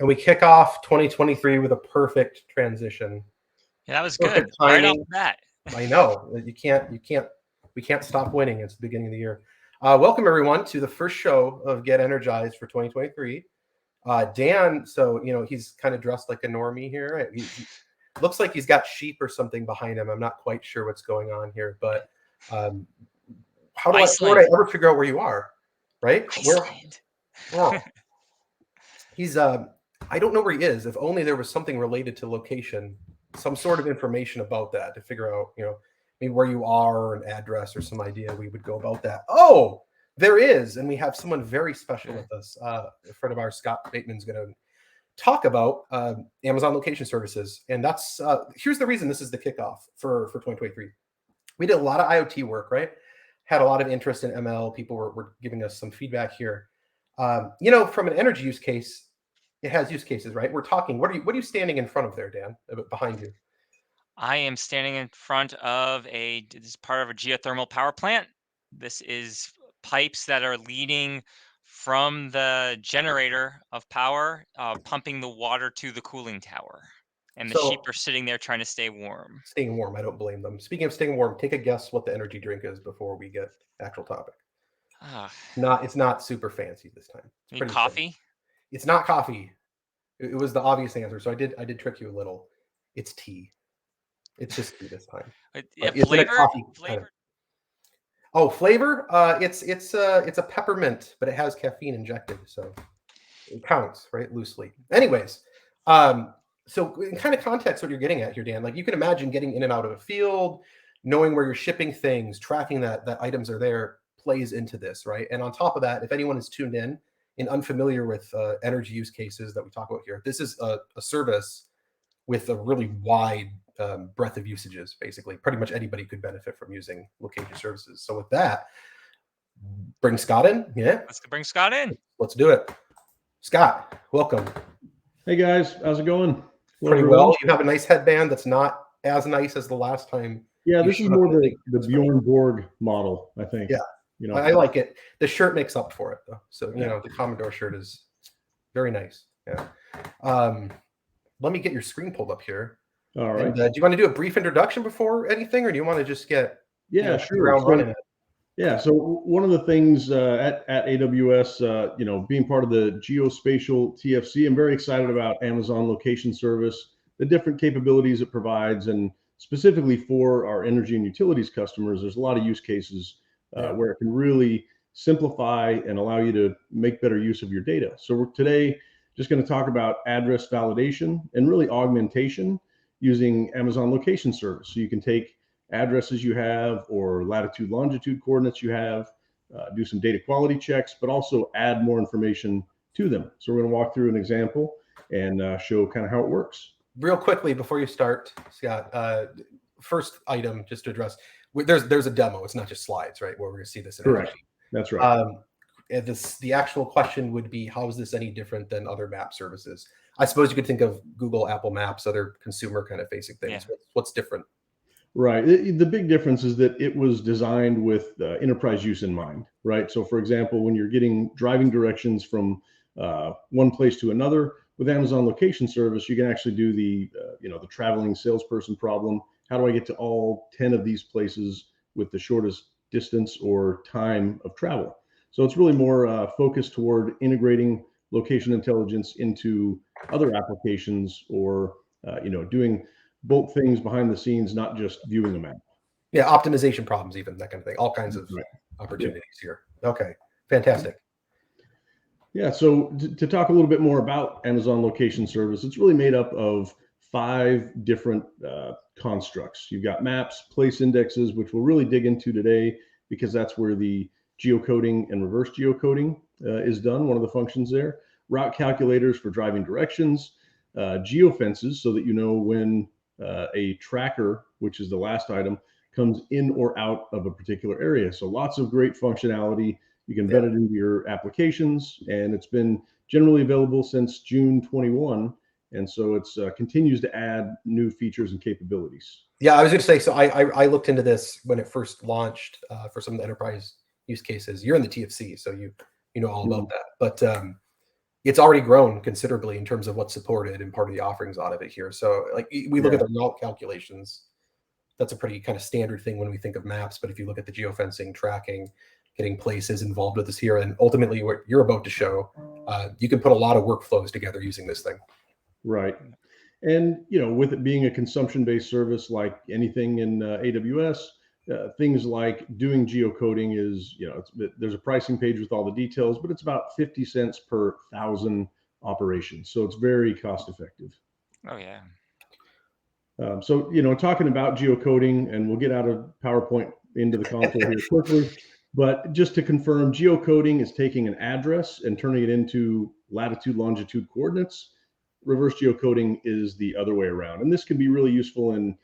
And we kick off 2023 with a perfect transition. Yeah, that was Perfect good. Right off timing. the bat. I know we can't stop winning. It's the beginning of the year. Welcome everyone to the first show of Get Energized for 2023. Dan, so he's kind of dressed like a normie here. He looks like he's got sheep or something behind him. I'm not quite sure what's going on here, but how do I ever figure out where you are? Right? Iceland. He's I don't know where he is. If only there was something related to location, some sort of information about that to figure out, maybe where you are or an address or some idea, we would go about that. Oh, there is. And we have someone very special with us. A friend of ours, Scott Bateman's going to talk about Amazon location services. And that's, here's the reason this is the kickoff for 2023. We did a lot of IoT work, right? Had a lot of interest in ML. People were giving us some feedback here. From an energy use case, it has use cases, right? We're talking. What are you standing in front of there, Dan? Behind you? I am standing in front of this is part of a geothermal power plant. This is pipes that are leading from the generator of power, pumping the water to the cooling tower. And the sheep are sitting there trying to stay warm. Staying warm. I don't blame them. Speaking of staying warm, take a guess what the energy drink is before we get actual topic. It's not super fancy this time. It's pretty coffee. Simple. It's not coffee. It was the obvious answer, so I did trick you a little. It's tea. It's just tea this time. Flavor. Oh, flavor. It's a peppermint, but it has caffeine injected, so it counts, right? Loosely. Anyways, so in kind of context, what you're getting at here, Dan, like you can imagine getting in and out of a field, knowing where you're shipping things, tracking that items are there plays into this, right? And on top of that, if anyone is tuned in and unfamiliar with energy use cases that we talk about here, this is a service with a really wide breadth of usages. Basically, pretty much anybody could benefit from using location services. So with that, bring Scott in. Yeah, let's bring Scott in. Let's do it. Scott, welcome. Hey guys, how's it going? Pretty well. You have a nice headband that's not as nice as the last time. Yeah, this is more the Bjorn Borg model, I think. Yeah. I like it. The shirt makes up for it, though. So, the Commodore shirt is very nice. Yeah. Let me get your screen pulled up here. All right. And, do you want to do a brief introduction before anything, or do you want to just get sure. running it? Yeah. So one of the things at AWS, being part of the geospatial TFC, I'm very excited about Amazon Location Service, the different capabilities it provides, and specifically for our energy and utilities customers, there's a lot of use cases where it can really simplify and allow you to make better use of your data. So we're today just going to talk about address validation and really augmentation using Amazon Location Service. So you can take addresses you have or latitude, longitude coordinates you have, do some data quality checks, but also add more information to them. So we're going to walk through an example and show kind of how it works. Real quickly before you start, Scott, first item just to address, there's a demo. It's not just slides, right? Where we're going to see this. Correct. That's right. The actual question would be, how is this any different than other map services? I suppose you could think of Google, Apple Maps, other consumer kind of facing things. Yeah. What's different? Right. The big difference is that it was designed with enterprise use in mind, right? So for example, when you're getting driving directions from one place to another with Amazon Location Service, you can actually do the traveling salesperson problem. How do I get to all 10 of these places with the shortest distance or time of travel? So it's really more focused toward integrating location intelligence into other applications or, doing both things behind the scenes, not just viewing a map. Yeah, optimization problems, even that kind of thing. All kinds of opportunities here. Okay, fantastic. Yeah, so to talk a little bit more about Amazon Location Service, it's really made up of 5 different constructs. You've got maps, place indexes, which we'll really dig into today because that's where the geocoding and reverse geocoding is done, one of the functions there. Route calculators for driving directions, geofences so that you know when a tracker, which is the last item, comes in or out of a particular area. So lots of great functionality. You can embed it into your applications, and it's been generally available since June 21. And so it's continues to add new features and capabilities. Yeah, I was going to say, so I looked into this when it first launched for some of the enterprise use cases. You're in the TFC, so you know all about that. But it's already grown considerably in terms of what's supported and part of the offerings out of it here. So like we look at the route calculations, that's a pretty kind of standard thing when we think of maps. But if you look at the geofencing, tracking, getting places involved with this here, and ultimately what you're about to show, you can put a lot of workflows together using this thing. Right. And, with it being a consumption-based service like anything in AWS, things like doing geocoding is, there's a pricing page with all the details, but it's about 50 cents per 1,000 operations. So it's very cost effective. Oh, yeah. So, talking about geocoding, and we'll get out of PowerPoint into the console here quickly, but just to confirm, geocoding is taking an address and turning it into latitude, longitude coordinates. Reverse geocoding is the other way around. And this can be really useful in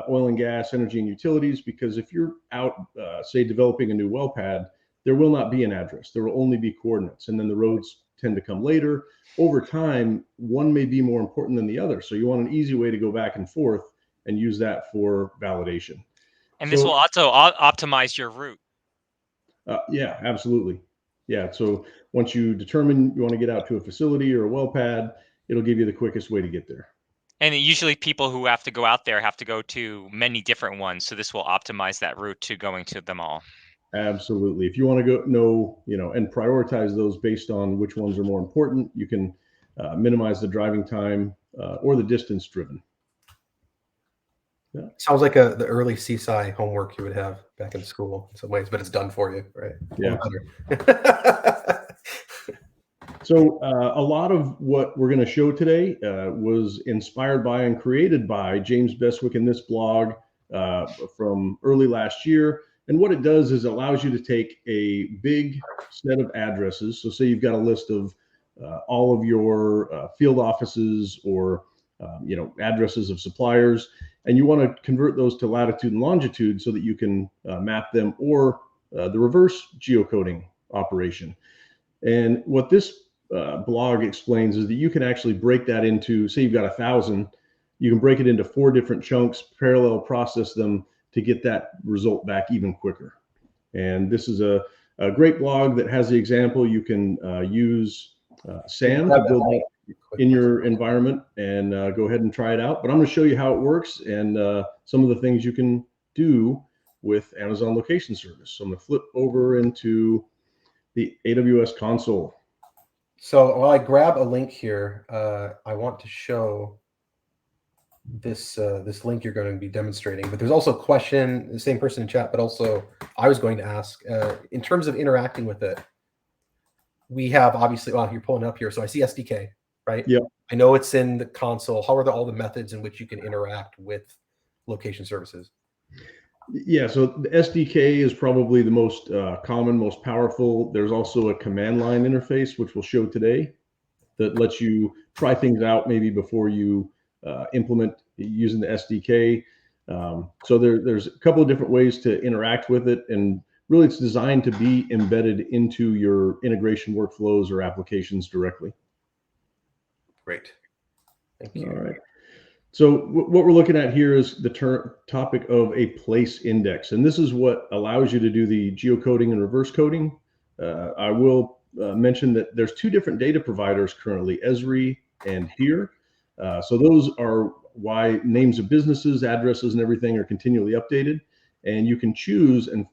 oil and gas, energy and utilities, because if you're out, say, developing a new well pad, there will not be an address. There will only be coordinates. And then the roads tend to come later. Over time, one may be more important than the other. So you want an easy way to go back and forth and use that for validation. And this will also optimize your route. Yeah, absolutely. Yeah. So once you determine you want to get out to a facility or a well pad, it'll give you the quickest way to get there. And usually people who have to go out there have to go to many different ones. So this will optimize that route to going to them all. Absolutely. If you want to know, and prioritize those based on which ones are more important, you can minimize the driving time or the distance driven. Yeah. Sounds like the early CSI homework you would have back in school in some ways, but it's done for you, right? Yeah. So a lot of what we're going to show today was inspired by and created by James Beswick in this blog from early last year. And what it does is it allows you to take a big set of addresses. So say you've got a list of all of your field offices or addresses of suppliers, and you want to convert those to latitude and longitude so that you can map them, or the reverse geocoding operation. And what this blog explains is that you can actually break that into, say you've got 1,000, you can break it into 4 different chunks, parallel process them to get that result back even quicker. And this is a great blog that has the example. You can use SAM to build it in your environment and go ahead and try it out. But I'm going to show you how it works and some of the things you can do with Amazon Location Service. So I'm going to flip over into the AWS console. So while I grab a link here, I want to show this link you're going to be demonstrating. But there's also a question, the same person in chat, but also I was going to ask, in terms of interacting with it, we have obviously, well, you're pulling up here. So I see SDK, right? Yep. I know it's in the console. How are all the methods in which you can interact with location services? Yeah, so the SDK is probably the most common, most powerful. There's also a command line interface, which we'll show today, that lets you try things out maybe before you implement using the SDK. So there's a couple of different ways to interact with it, and really it's designed to be embedded into your integration workflows or applications directly. Great. Thank you. All right. So what we're looking at here is the topic of a place index. And this is what allows you to do the geocoding and reverse coding. I will mention that there's 2 different data providers currently, Esri and Here. So those are why names of businesses, addresses, and everything are continually updated. And you can choose and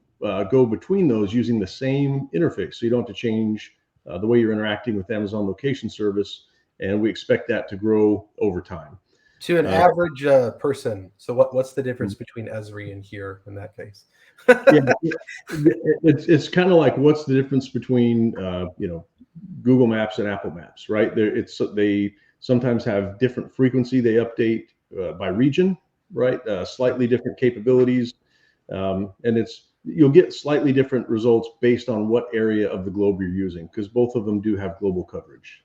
go between those using the same interface. So you don't have to change the way you're interacting with Amazon Location Service. And we expect that to grow over time. To an average person, so what's the difference between Esri and Here in that case? Yeah, it's kind of like, what's the difference between Google Maps and Apple Maps, right? They sometimes have different frequency. They update by region, right? Slightly different capabilities, and you'll get slightly different results based on what area of the globe you're using, because both of them do have global coverage.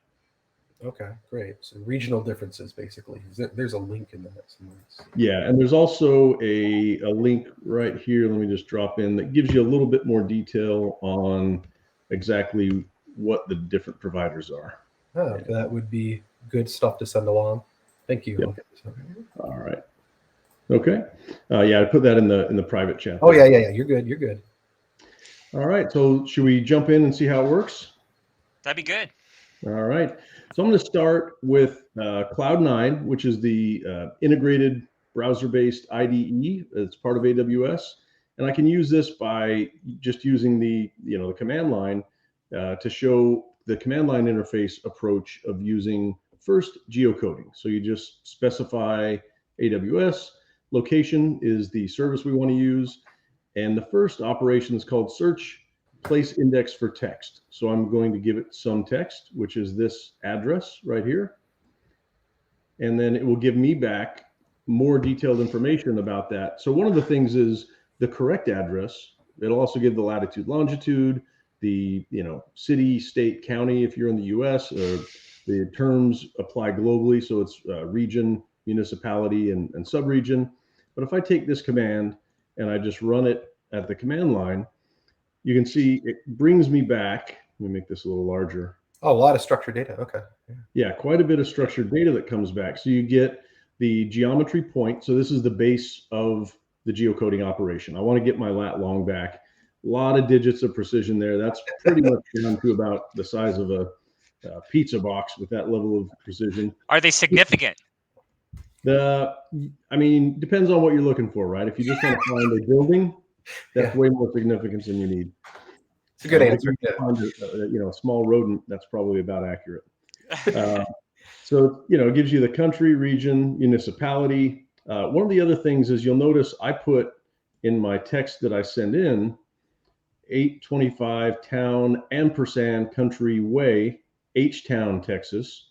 Okay, great. So regional differences, basically. There's a link in that somewhere. Yeah, and there's also a link right here. Let me just drop in that gives you a little bit more detail on exactly what the different providers are. Oh, that would be good stuff to send along. Thank you. Yep. All right. Okay. Yeah, I put that in the private chat. Oh, yeah. You're good. You're good. All right. So should we jump in and see how it works? That'd be good. All right. So I'm going to start with Cloud9, which is the integrated browser-based IDE. It's part of AWS, and I can use this by just using the the command line to show the command line interface approach of using first geocoding. So you just specify AWS, location is the service we want to use, and the first operation is called search place index for text. So I'm going to give it some text, which is this address right here. And then it will give me back more detailed information about that. So one of the things is the correct address. It'll also give the latitude, longitude, the city, state, county if you're in the US, or the terms apply globally. So it's region, municipality, and subregion. But if I take this command and I just run it at the command line, you can see it brings me back. Let me make this a little larger. Oh, a lot of structured data. Okay. Yeah, quite a bit of structured data that comes back. So you get the geometry point. So this is the base of the geocoding operation. I want to get my lat long back. A lot of digits of precision there. That's pretty much down to about the size of a pizza box with that level of precision. Are they significant? I mean, depends on what you're looking for, right? If you just want to find a building, that's way more significance than you need. It's a good answer. Find a small rodent, that's probably about accurate. So, it gives you the country, region, municipality. One of the other things is you'll notice I put in my text that I send in 825 town ampersand country way, H-Town, Texas.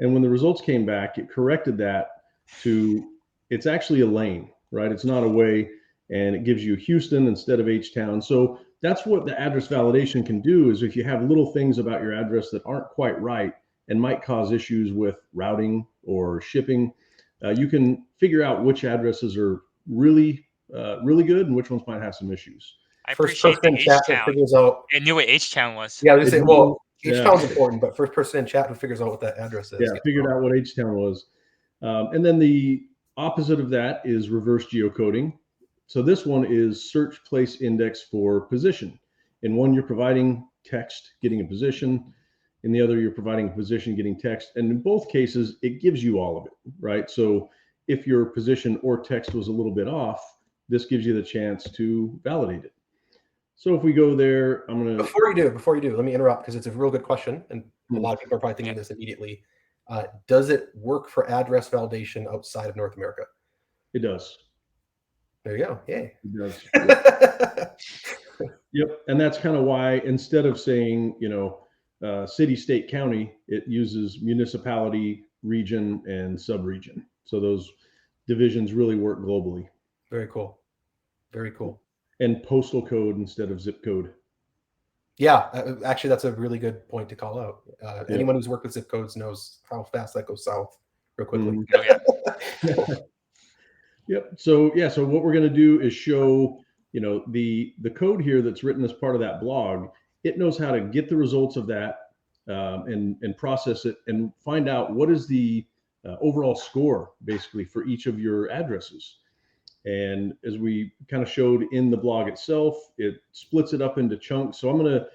And when the results came back, it corrected that to, it's actually a lane, right? It's not a way, and it gives you Houston instead of H-Town. So that's what the address validation can do, is if you have little things about your address that aren't quite right and might cause issues with routing or shipping, you can figure out which addresses are really good and which ones might have some issues. I First appreciate person the in chat who H-Town. figures out. I knew what H-Town was. Yeah, I was gonna say, well, Yeah. H-Town's important, but first person in chat who figures out what that address is. Yeah, figured out what H-Town was. And then the opposite of that is reverse geocoding. So this one is search place index for position. In one, you're providing text, getting a position. In the other, you're providing a position, getting text. And in both cases, it gives you all of it, right? So if your position or text was a little bit off, this gives you the chance to validate it. So if we go there, I'm going to... Before you do, let me interrupt, because it's a real good question. And a lot of people are probably thinking this immediately. Does it work for address validation outside of North America? It does. There you go. Yay. It does. Yep. And that's kind of why, instead of saying, city, state, county, it uses municipality, region, and subregion. So those divisions really work globally. Very cool. Very cool. And postal code instead of zip code. Yeah, actually, that's a really good point to call out. Anyone who's worked with zip codes knows how fast that goes south real quickly. Oh, yeah. Yep. So what we're going to do is show, the code here that's written as part of that blog. It knows how to get the results of that and process it and find out what is the overall score, basically, for each of your addresses. And as we kind of showed in the blog itself, it splits it up into chunks. So I'm going to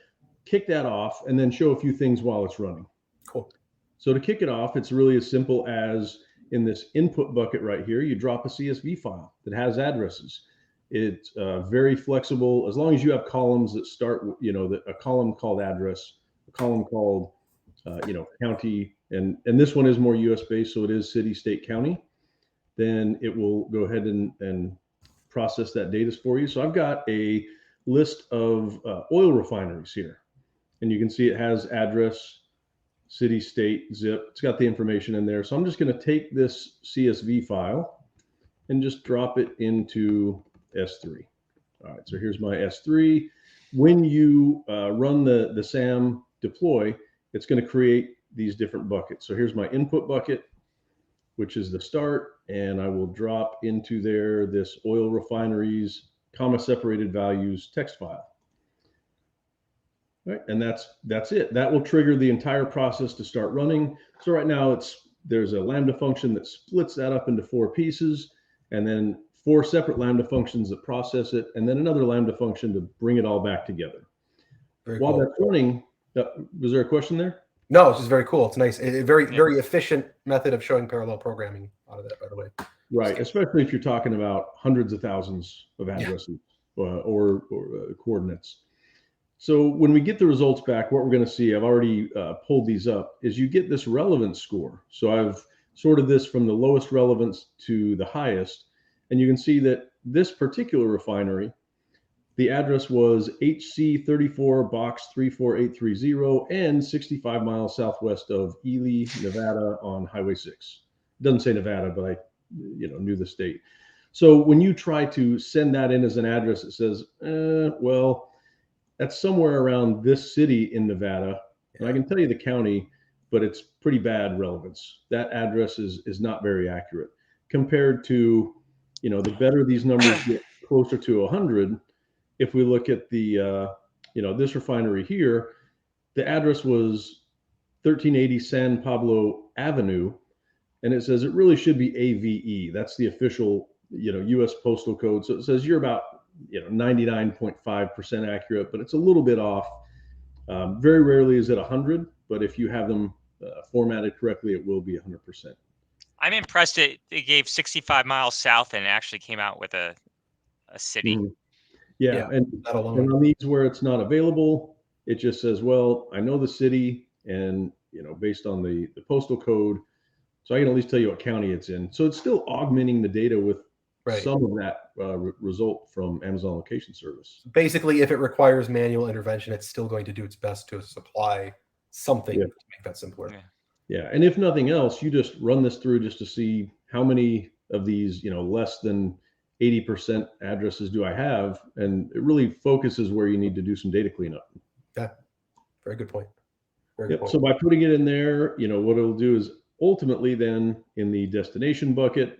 kick that off and then show a few things while it's running. Cool. So to kick it off, it's really as simple as, in this input bucket right here, you drop a CSV file that has addresses. It's very flexible, as long as you have columns that start, a column called address, a column called, county, and this one is more US based, so it is city, state, county. Then it will go ahead and process that data for you. So I've got a list of oil refineries here, and you can see it has address, city, state, zip. It's got the information in there. So I'm just going to take this CSV file and just drop it into S3. All right, so here's my S3. When you run the SAM deploy, it's going to create these different buckets. So here's my input bucket, which is the start, and I will drop into there this oil refineries, comma separated values text file. Right, and that's it. That will trigger the entire process to start running. So right now there's a Lambda function that splits that up into 4 pieces, and then 4 separate Lambda functions that process it, and then another Lambda function to bring it all back together. While that's running, was there a question there? No, it's just very cool. It's nice. Very, Yeah. very efficient method of showing parallel programming out of that, by the way. Right, especially if you're talking about hundreds of thousands of addresses or coordinates. So when we get the results back, what we're going to see, I've already pulled these up, is you get this relevance score. So I've sorted this from the lowest relevance to the highest, and you can see that this particular refinery, the address was HC34 box 34830 and 65 miles southwest of Ely, Nevada on Highway 6. It doesn't say Nevada, but I knew the state. So when you try to send that in as an address, it says, well, that's somewhere around this city in Nevada. And I can tell you the county, but it's pretty bad relevance. That address is not very accurate compared to, the better these numbers get closer to 100. If we look at the, this refinery here, the address was 1380 San Pablo Avenue, and it says it really should be AVE. That's the official, U.S. postal code. So it says you're about, 99.5% accurate, but it's a little bit off. Very rarely is it 100, but if you have them formatted correctly, it will be 100%. I'm impressed it gave 65 miles south and actually came out with a city. Mm-hmm. Yeah, and that alone. on these where it's not available, it just says, well, I know the city and, based on the postal code, so I can at least tell you what county it's in. So it's still augmenting the data with some of that result from Amazon Location Service. Basically, if it requires manual intervention, it's still going to do its best to supply something to make that simpler. Yeah, and if nothing else, you just run this through just to see how many of these, less than 80% addresses do I have, and it really focuses where you need to do some data cleanup. Yeah, very good point. So by putting it in there, what it'll do is ultimately then in the destination bucket,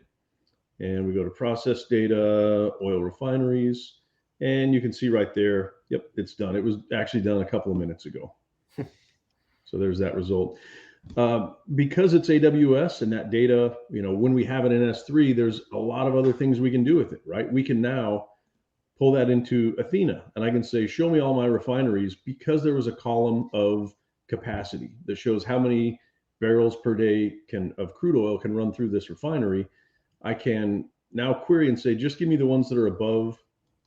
and we go to process data, oil refineries, and you can see right there, yep, it's done. It was actually done a couple of minutes ago. So there's that result. Because it's AWS and that data, when we have it in S3, there's a lot of other things we can do with it, right? We can now pull that into Athena, and I can say, show me all my refineries, because there was a column of capacity that shows how many barrels per day of crude oil can run through this refinery. I can now query and say, just give me the ones that are above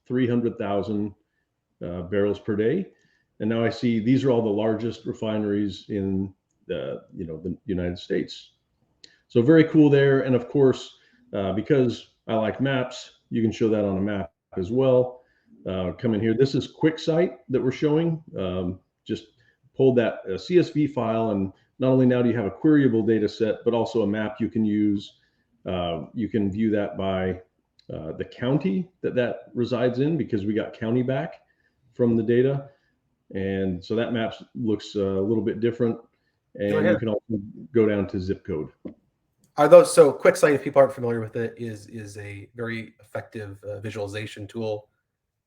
300,000 barrels per day. And now I see these are all the largest refineries in the United States. So very cool there. And of course, because I like maps, you can show that on a map as well. Come in here. This is QuickSight that we're showing. Just pulled that CSV file, and not only now do you have a queryable data set, but also a map you can use. You can view that by the county that resides in, because we got county back from the data. And so that map looks a little bit different. And you can also go down to zip code. Are those, so QuickSight, if people aren't familiar with it, is a very effective visualization tool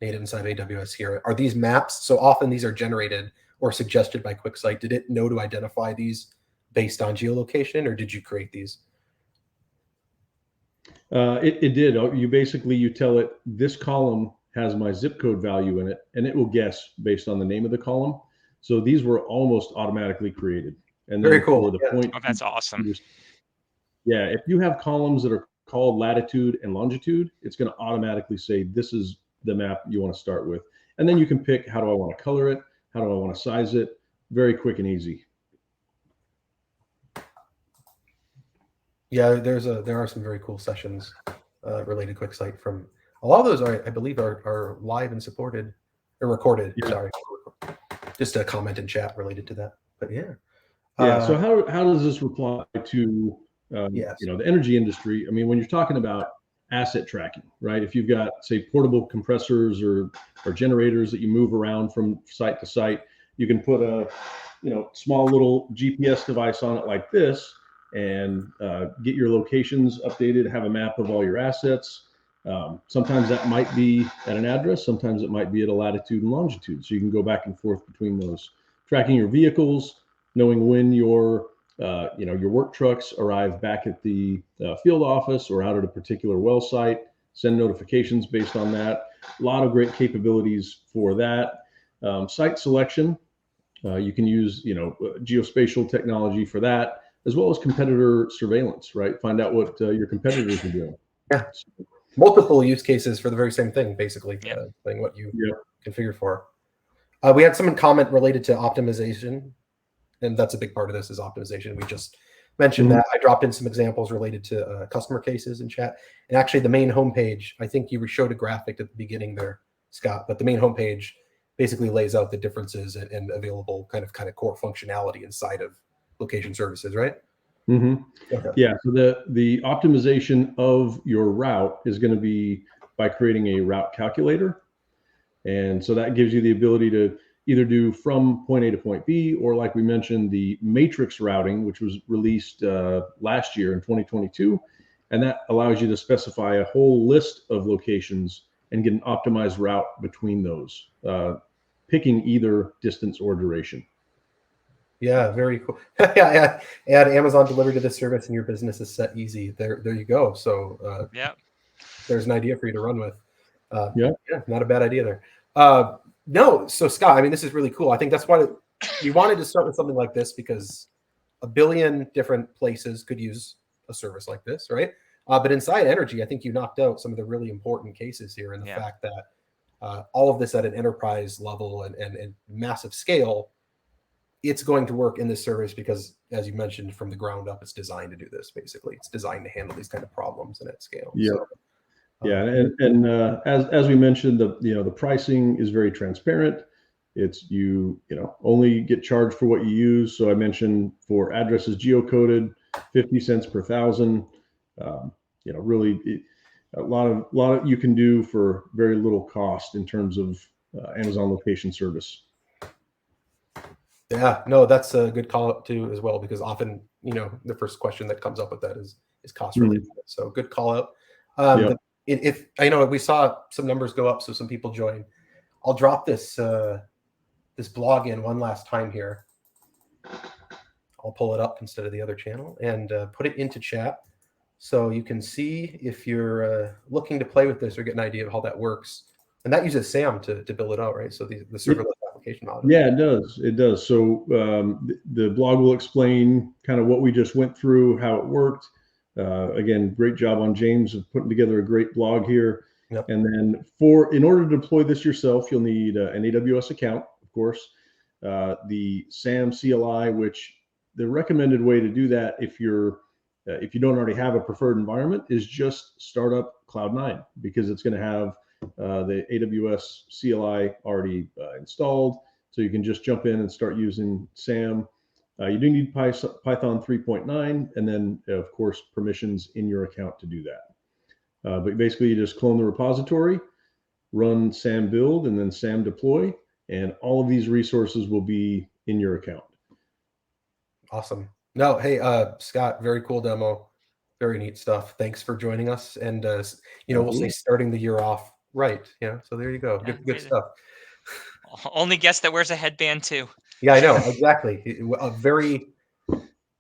native inside of AWS here. Are these maps? So often these are generated or suggested by QuickSight. Did it know to identify these based on geolocation, or did you create these? It did. You tell it this column has my zip code value in it, and it will guess based on the name of the column. So these were almost automatically created. And then very cool. For the point, oh, that's awesome. If you have columns that are called latitude and longitude, it's going to automatically say this is the map you want to start with. And then you can pick, how do I want to color it? How do I want to size it? Very quick and easy. Yeah, there are some very cool sessions related to QuickSight from a lot of those. I believe are live and supported or recorded. Yeah. Sorry, just a comment in chat related to that. But yeah. So how does this reply to the energy industry? I mean, when you're talking about asset tracking, right? If you've got, say, portable compressors or generators that you move around from site to site, you can put a small little GPS device on it like this, and get your locations updated, have a map of all your assets. Sometimes that might be at an address, sometimes it might be at a latitude and longitude. So you can go back and forth between those, tracking your vehicles, knowing when your work trucks arrive back at the field office or out at a particular well site, send notifications based on that. A lot of great capabilities for that. Site selection. You can use, geospatial technology for that, as well as competitor surveillance, right? Find out what your competitors are doing. Yeah. Multiple use cases for the very same thing, basically, Yeah. playing what you Yeah. configure for. We had someone comment related to optimization, and that's a big part of this is optimization. We just mentioned that. I dropped in some examples related to customer cases in chat. And actually, the main homepage, I think you showed a graphic at the beginning there, Scott, but the main homepage basically lays out the differences and available kind of core functionality inside of location services, right? Mm-hmm. Okay. Yeah. So the optimization of your route is going to be by creating a route calculator. And so that gives you the ability to either do from point A to point B, or like we mentioned, the matrix routing, which was released last year in 2022. And that allows you to specify a whole list of locations and get an optimized route between those, picking either distance or duration. Yeah, very cool. Yeah, add Amazon delivered to this service and your business is set easy. There you go. So Yeah. there's an idea for you to run with. Yeah, not a bad idea there. No, so Scott, I mean, this is really cool. I think that's why we wanted to start with something like this, because a billion different places could use a service like this, right? But inside Energy, I think you knocked out some of the really important cases here, and the fact that all of this at an enterprise level and massive scale, it's going to work in this service because, as you mentioned, from the ground up, it's designed to do this. Basically, it's designed to handle these kind of problems and at scale. Yeah. So, yeah, and as we mentioned, the pricing is very transparent. It's you only get charged for what you use. So I mentioned for addresses geocoded, 50 cents per thousand. Really a lot of you can do for very little cost in terms of Amazon location service. Yeah, no, that's a good call out too as well, because often the first question that comes up with that is cost related. So good call out. If I know we saw some numbers go up, so some people join. I'll drop this this blog in one last time here. I'll pull it up instead of the other channel and put it into chat, so you can see if you're looking to play with this or get an idea of how that works. And that uses SAM to build it out, right? So the serverless application model. Yeah, it does. It does. So the blog will explain kind of what we just went through, how it worked. Again, great job on James of putting together a great blog here. Yep. And then in order to deploy this yourself, you'll need an AWS account, of course, the SAM CLI, which the recommended way to do that if you don't already have a preferred environment is just start up Cloud9, because it's going to have the AWS CLI already installed. So you can just jump in and start using SAM. You do need Python 3.9, and then, of course, permissions in your account to do that. But basically, you just clone the repository, run SAM build, and then SAM deploy, and all of these resources will be in your account. Awesome. No, hey, Scott, very cool demo. Very neat stuff. Thanks for joining us. And, we'll say starting the year off right. So there you go. Yeah, Good stuff. Only guest that wears a headband too. Yeah, I know. Exactly. A very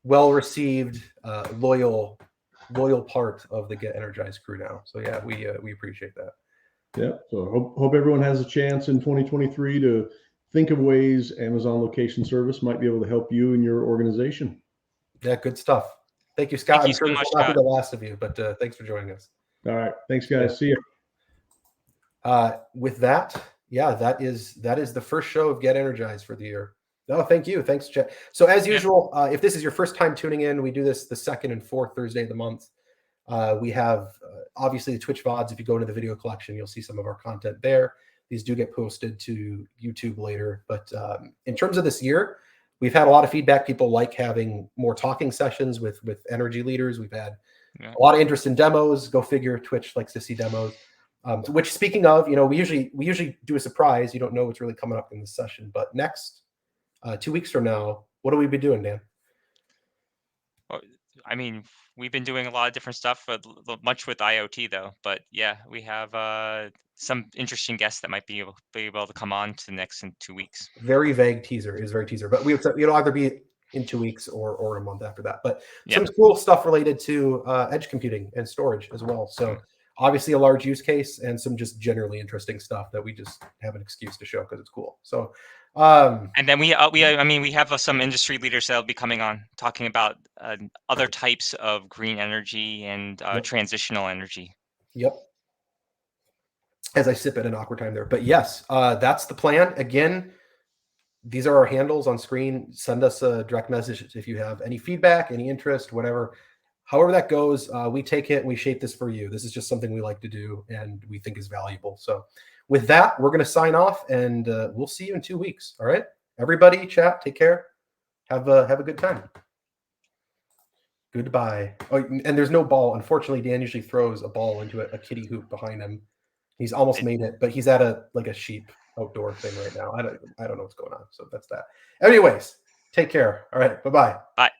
well-received, loyal part of the Get Energized crew now. So yeah, we appreciate that. Yeah. So hope everyone has a chance in 2023 to think of ways Amazon location service might be able to help you and your organization. Yeah, good stuff. Thank you, Scott. Thank you I'm sure so this much, will not be Scott. the last of you, but thanks for joining us. All right. Thanks, guys. See you. With that, yeah, that is the first show of Get Energized for the year. No, thank you. Thanks, Chet. So as usual, if this is your first time tuning in, we do this the second and fourth Thursday of the month. We have obviously the Twitch VODs. If you go into the video collection, you'll see some of our content there. These do get posted to YouTube later. But in terms of this year, we've had a lot of feedback. People like having more talking sessions with energy leaders. We've had a lot of interest in demos. Go figure, Twitch likes to see demos. Which, speaking of, we usually do a surprise. You don't know what's really coming up in this session. But next, 2 weeks from now, what do we be doing, Dan? I mean, we've been doing a lot of different stuff, much with IoT though. But yeah, we have some interesting guests that might be able to come on to the next in 2 weeks. Very vague teaser. It is very teaser, but it'll either be in 2 weeks or a month after that. But some cool stuff related to edge computing and storage as well. So obviously a large use case and some just generally interesting stuff that we just have an excuse to show because it's cool. So And then we have some industry leaders that'll be coming on talking about other types of green energy and transitional energy. Yep. As I sip at an awkward time there, but yes, that's the plan. Again, these are our handles on screen. Send us a direct message if you have any feedback, any interest, whatever. However that goes, we take it and we shape this for you. This is just something we like to do and we think is valuable. So with that, we're going to sign off, and we'll see you in 2 weeks. All right, everybody, chat, take care. Have a good time. Goodbye. Oh, and there's no ball. Unfortunately, Dan usually throws a ball into a kitty hoop behind him. He's almost made it, but he's at a sheep outdoor thing right now. I don't know what's going on. So that's that. Anyways, take care. All right. Bye-bye. Bye.